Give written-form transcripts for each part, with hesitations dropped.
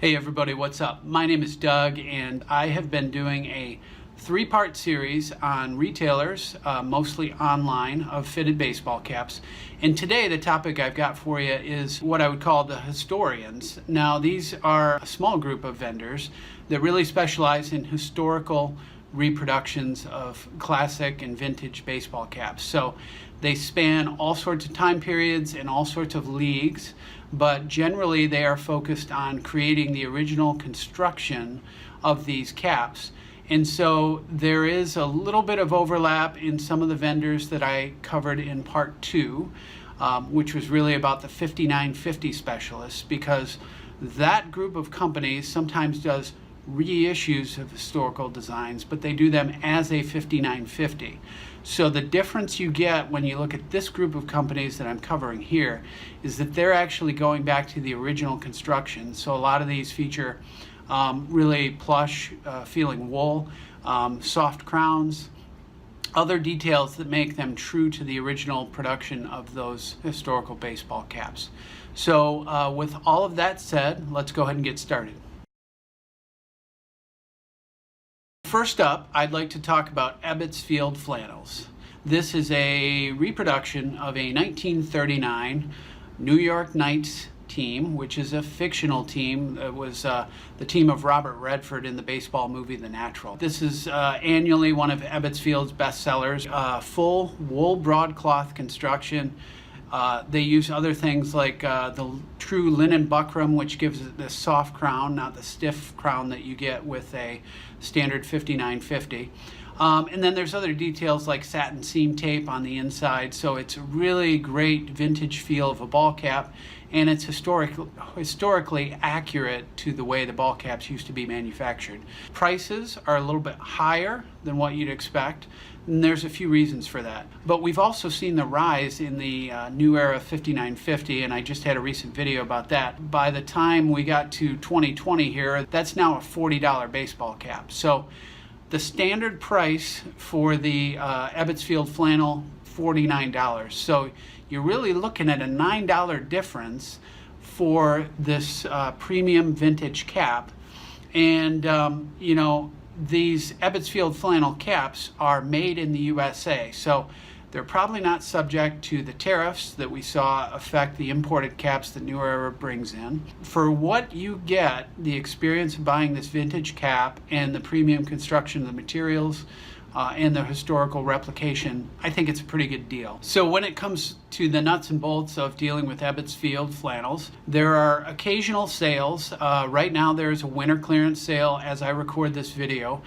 Hey everybody, what's up? My name is Doug and I have been doing a three-part series on retailers, mostly online, of fitted baseball caps. And today the topic I've got for you is what I would call the historians. Now these are a small group of vendors that really specialize in historical reproductions of classic and vintage baseball caps. So they span all sorts of time periods and all sorts of leagues, but generally they are focused on creating the original construction of these caps. And so there is a little bit of overlap in some of the vendors that I covered in part two, which was really about the 5950 specialists, because that group of companies sometimes does reissues of historical designs, but they do them as a 5950. So the difference you get when you look at this group of companies that I'm covering here is that they're actually going back to the original construction. So a lot of these feature really plush feeling wool, soft crowns, other details that make them true to the original production of those historical baseball caps. So with all of that said, let's go ahead and get started. First up, I'd like to talk about Abbotts Field Flannels. This is a reproduction of a 1939 New York Knights team, which is a fictional team. It was the team of Robert Redford in the baseball movie The Natural. This is annually one of Abbotts Field's bestsellers. Full wool broadcloth construction. They use other things like the true linen buckram, which gives it this soft crown, not the stiff crown that you get with a standard 5950. And then there's other details like satin seam tape on the inside, so it's a really great vintage feel of a ball cap, and it's historically accurate to the way the ball caps used to be manufactured. Prices are a little bit higher than what you'd expect, and there's a few reasons for that. But we've also seen the rise in the new era 5950, and I just had a recent video about that. By the time we got to 2020 here, that's now a $40 baseball cap. So the standard price for the Abbotts Field Flannel, $49. So you're really looking at a $9 difference for this premium vintage cap. And you know, these Abbotts Field Flannel caps are made in the USA, so they're probably not subject to the tariffs that we saw affect the imported caps that New Era brings in. For what you get, the experience of buying this vintage cap and the premium construction of the materials and the historical replication, I think it's a pretty good deal. So when it comes to the nuts and bolts of dealing with Abbotts Field Flannels, there are occasional sales. Right now there's a winter clearance sale as I record this video,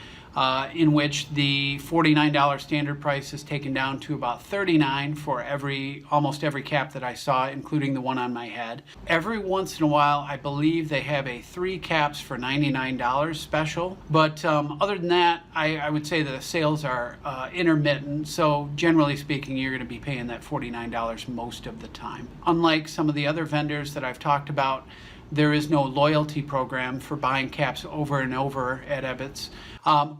in which the $49 standard price is taken down to about $39 for almost every cap that I saw, including the one on my head. Every once in a while, I believe they have a 3 caps for $99 special, but other than that, I would say that the sales are intermittent, so generally speaking, you're going to be paying that $49 most of the time. Unlike some of the other vendors that I've talked about, there is no loyalty program for buying caps over and over at Abbotts.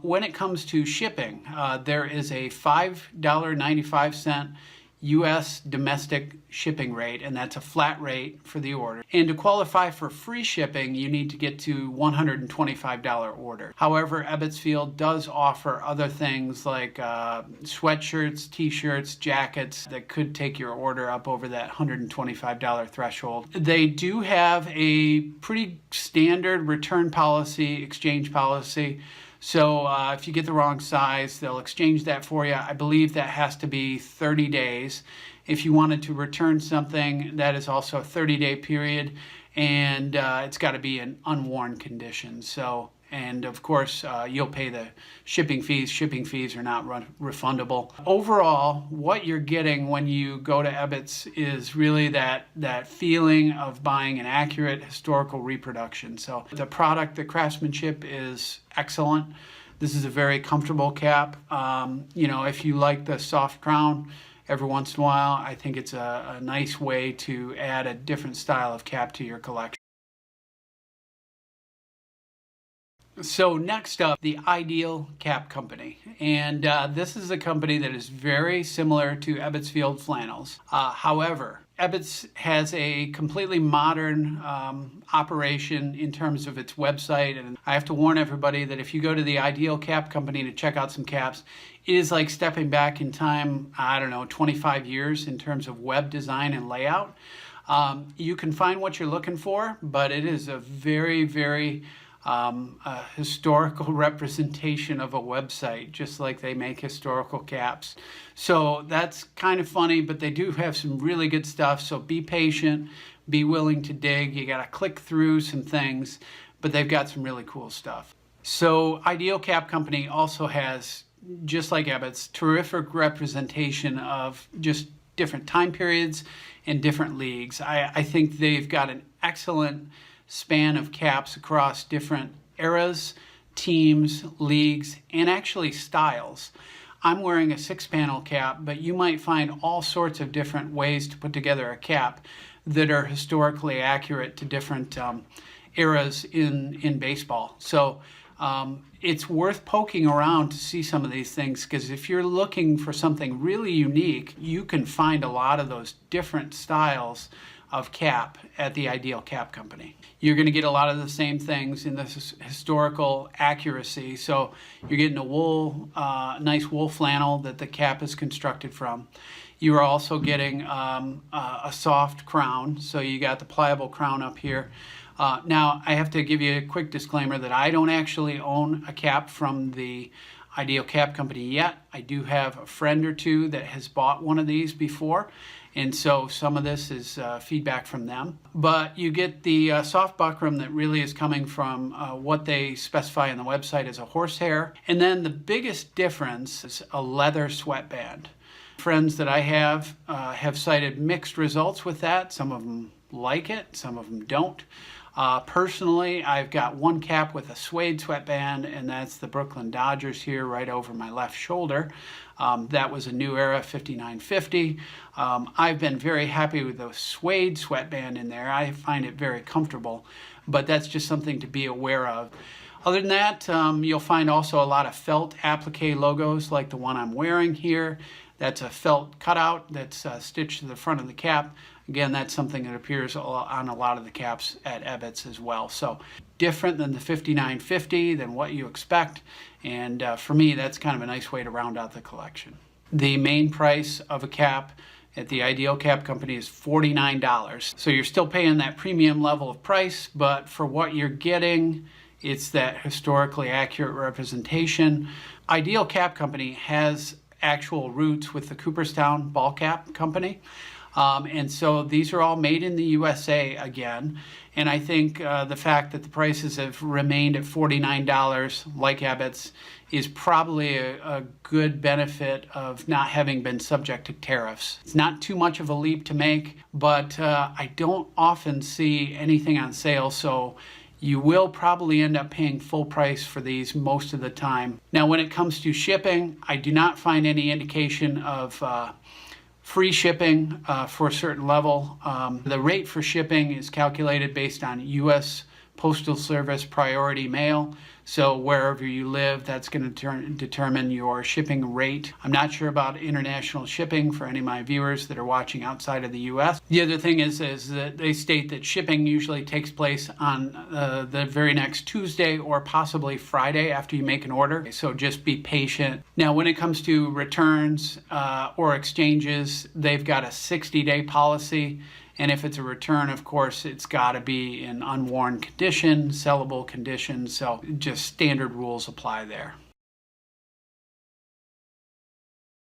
When it comes to shipping, there is a $5.95 U.S. domestic shipping rate, and that's a flat rate for the order. And to qualify for free shipping, you need to get to $125 order. However, Abbotts Field does offer other things like sweatshirts, t-shirts, jackets that could take your order up over that $125 threshold. They do have a pretty standard return policy, exchange policy. So if you get the wrong size, they'll exchange that for you. I believe that has to be 30 days. If you wanted to return something, that is also a 30-day period, and it's got to be in unworn condition. So, and of course, you'll pay the shipping fees. Shipping fees are not refundable. Overall, what you're getting when you go to Abbotts is really that feeling of buying an accurate historical reproduction. So the product, the craftsmanship is excellent. This is a very comfortable cap. You know, if you like the soft crown every once in a while, I think it's a nice way to add a different style of cap to your collection. So next up, the Ideal Cap Company. And this is a company that is very similar to Abbotts Field Flannels. However, Abbotts has a completely modern operation in terms of its website. And I have to warn everybody that if you go to the Ideal Cap Company to check out some caps, it is like stepping back in time, I don't know, 25 years in terms of web design and layout. You can find what you're looking for, but it is a very, very historical representation of a website, just like they make historical caps. So that's kind of funny, but they do have some really good stuff. So be patient, be willing to dig. You got to click through some things, but they've got some really cool stuff. So Ideal Cap Company also has, just like Abbotts, terrific representation of just different time periods and different leagues. I think they've got an excellent span of caps across different eras, teams, leagues, and actually styles. I'm wearing a 6-panel cap, but you might find all sorts of different ways to put together a cap that are historically accurate to different eras in baseball. So it's worth poking around to see some of these things, because if you're looking for something really unique, you can find a lot of those different styles of cap at the Ideal Cap Company. You're going to get a lot of the same things in this historical accuracy. So you're getting a wool, nice wool flannel that the cap is constructed from. You are also getting a soft crown. So you got the pliable crown up here. Now I have to give you a quick disclaimer that I don't actually own a cap from the Ideal Cap Company yet. I do have a friend or two that has bought one of these before, and so some of this is feedback from them. But you get the soft buckram that really is coming from what they specify on the website as a horsehair. And then the biggest difference is a leather sweatband. Friends that I have cited mixed results with that. Some of them like it, some of them don't. Personally, I've got one cap with a suede sweatband, and that's the Brooklyn Dodgers here right over my left shoulder. That was a New Era 5950. I've been very happy with the suede sweatband in there. I find it very comfortable, but that's just something to be aware of. Other than that, you'll find also a lot of felt applique logos like the one I'm wearing here. That's a felt cutout that's stitched to the front of the cap. Again, that's something that appears on a lot of the caps at Abbotts as well. So different than the 5950, than what you expect. And for me, that's kind of a nice way to round out the collection. The main price of a cap at the Ideal Cap Company is $49. So you're still paying that premium level of price, but for what you're getting, it's that historically accurate representation. Ideal Cap Company has actual roots with the Cooperstown Ball Cap Company. And so these are all made in the USA again. And I think the fact that the prices have remained at $49, like Abbotts, is probably a good benefit of not having been subject to tariffs. It's not too much of a leap to make, but I don't often see anything on sale, so you will probably end up paying full price for these most of the time. Now, when it comes to shipping, I do not find any indication of free shipping for a certain level. The rate for shipping is calculated based on U.S. Postal Service priority mail. So wherever you live, that's going to determine your shipping rate. I'm not sure about international shipping for any of my viewers that are watching outside of the U.S. The other thing is that they state that shipping usually takes place on the very next Tuesday or possibly Friday after you make an order. So just be patient. Now, when it comes to returns or exchanges, they've got a 60-day policy. And if it's a return, of course, it's got to be in unworn condition, sellable condition. So just standard rules apply there.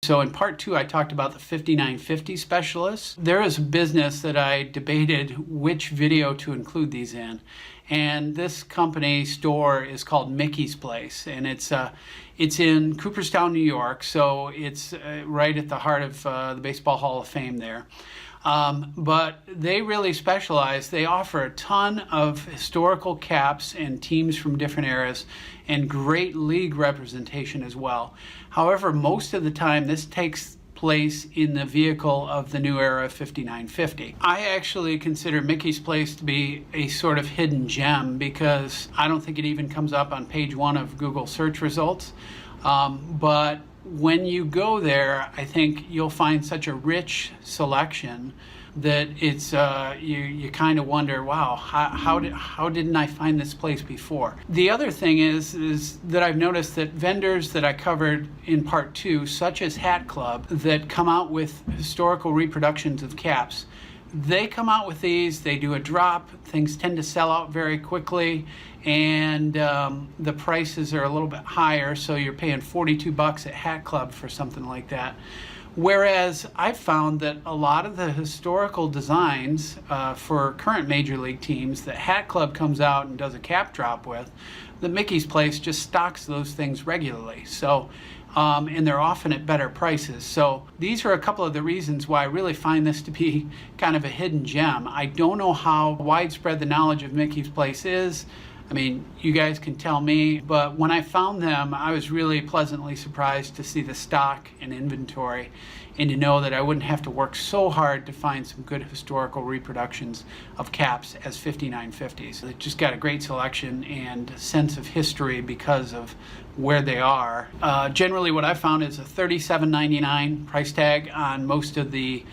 So in part 2, I talked about the 5950 specialists. There is a business that I debated which video to include these in. And this company store is called Mickey's Place. And it's in Cooperstown, New York. So it's right at the heart of the Baseball Hall of Fame there. But they really specialize. They offer a ton of historical caps and teams from different eras and great league representation as well. However, most of the time this takes place in the vehicle of the new era 5950. I actually consider Mickey's Place to be a sort of hidden gem because I don't think it even comes up on page 1 of Google search results. But when you go there, I think you'll find such a rich selection that it's you kind of wonder, wow, how didn't I find this place before? The other thing is that I've noticed that vendors that I covered in part 2, such as Hat Club, that come out with historical reproductions of caps, they come out with these, they do a drop, things tend to sell out very quickly, and the prices are a little bit higher, so you're paying $42 at Hat Club for something like that. Whereas I've found that a lot of the historical designs for current Major League teams that Hat Club comes out and does a cap drop with, the Mickey's Place just stocks those things regularly. So, and they're often at better prices. So these are a couple of the reasons why I really find this to be kind of a hidden gem. I don't know how widespread the knowledge of Mickey's Place is. I mean, you guys can tell me, but when I found them, I was really pleasantly surprised to see the stock and inventory and to know that I wouldn't have to work so hard to find some good historical reproductions of caps as 5950s. They just got a great selection and sense of history because of where they are. Generally what I found is a $37.99 price tag on most of the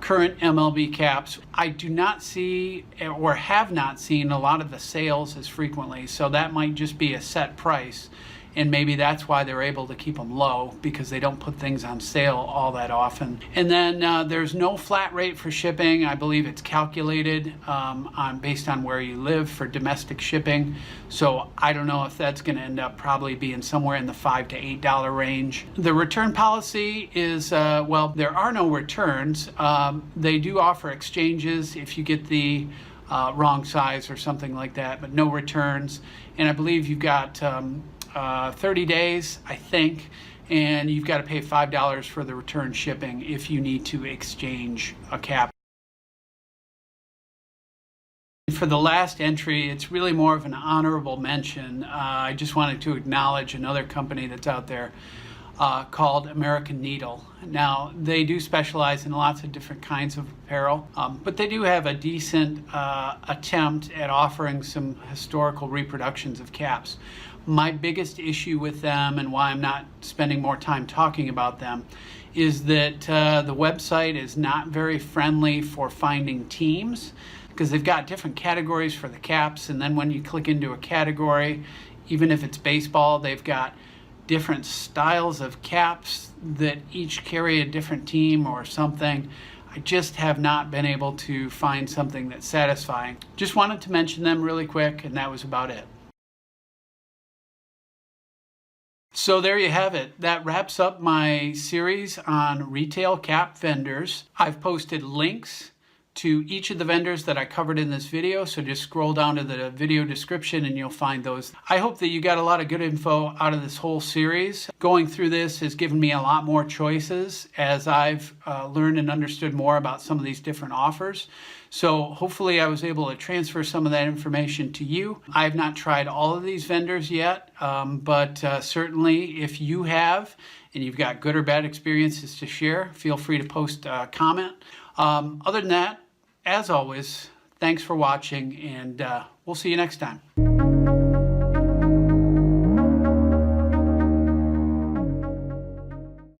current MLB caps. I do not see or have not seen a lot of the sales as frequently, so that might just be a set price, and maybe that's why they're able to keep them low, because they don't put things on sale all that often. And then there's no flat rate for shipping. I believe it's calculated based on where you live for domestic shipping, so I don't know if that's going to end up probably being somewhere in the $5 to $8 range. The return policy is, well, there are no returns. They do offer exchanges if you get the wrong size or something like that, but no returns. And I believe you've got 30 days, I think, and you've got to pay $5 for the return shipping if you need to exchange a cap. For the last entry, it's really more of an honorable mention. I just wanted to acknowledge another company that's out there called American Needle. Now, they do specialize in lots of different kinds of apparel, but they do have a decent attempt at offering some historical reproductions of caps. My biggest issue with them, and why I'm not spending more time talking about them, is that the website is not very friendly for finding teams, because they've got different categories for the caps, and then when you click into a category, even if it's baseball, they've got different styles of caps that each carry a different team or something. I just have not been able to find something that's satisfying. Just wanted to mention them really quick, and that was about it. So there you have it. That wraps up my series on retail cap vendors. I've posted links to each of the vendors that I covered in this video, so just scroll down to the video description and you'll find those. I hope that you got a lot of good info out of this whole series. Going through this has given me a lot more choices as I've learned and understood more about some of these different offers. So hopefully I was able to transfer some of that information to you. I have not tried all of these vendors yet, but certainly if you have and you've got good or bad experiences to share, feel free to post a comment. Other than that, as always, thanks for watching, and we'll see you next time.